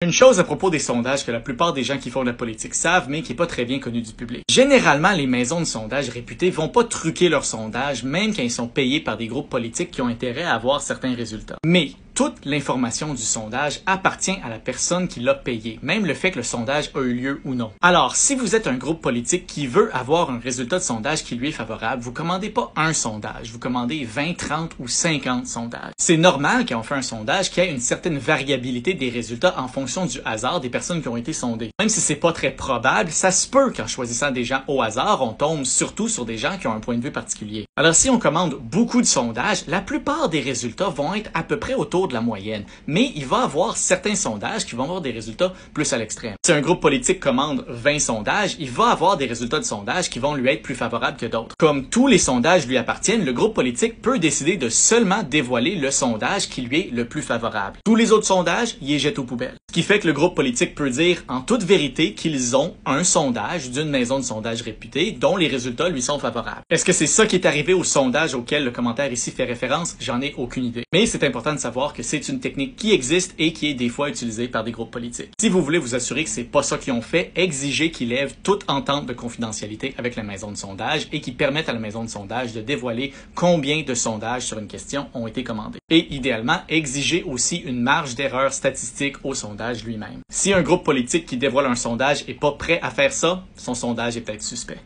Une chose à propos des sondages que la plupart des gens qui font de la politique savent, mais qui n'est pas très bien connue du public. Généralement, les maisons de sondage réputées vont pas truquer leurs sondages, même quand ils sont payés par des groupes politiques qui ont intérêt à avoir certains résultats. Mais toute l'information du sondage appartient à la personne qui l'a payé, même le fait que le sondage a eu lieu ou non. Alors, si vous êtes un groupe politique qui veut avoir un résultat de sondage qui lui est favorable, vous commandez pas un sondage, vous commandez 20, 30 ou 50 sondages. C'est normal quand on fait un sondage qu'il y ait une certaine variabilité des résultats en fonction du hasard des personnes qui ont été sondées. Même si c'est pas très probable, ça se peut qu'en choisissant des gens au hasard, on tombe surtout sur des gens qui ont un point de vue particulier. Alors, si on commande beaucoup de sondages, la plupart des résultats vont être à peu près autour de la moyenne, mais il va y avoir certains sondages qui vont avoir des résultats plus à l'extrême. Si un groupe politique commande 20 sondages, il va avoir des résultats de sondages qui vont lui être plus favorables que d'autres. Comme tous les sondages lui appartiennent, le groupe politique peut décider de seulement dévoiler le sondage qui lui est le plus favorable. Tous les autres sondages, il les jette aux poubelles. Ce qui fait que le groupe politique peut dire en toute vérité qu'ils ont un sondage d'une maison de sondage réputée dont les résultats lui sont favorables. Est-ce que c'est ça qui est arrivé au sondage auquel le commentaire ici fait référence? J'en ai aucune idée. Mais c'est important de savoir que c'est une technique qui existe et qui est des fois utilisée par des groupes politiques. Si vous voulez vous assurer que c'est pas ça qu'ils ont fait, exigez qu'ils lèvent toute entente de confidentialité avec la maison de sondage et qu'ils permettent à la maison de sondage de dévoiler combien de sondages sur une question ont été commandés. Et idéalement, exigez aussi une marge d'erreur statistique au sondage lui-même. Si un groupe politique qui dévoile un sondage est pas prêt à faire ça, son sondage est peut-être suspect.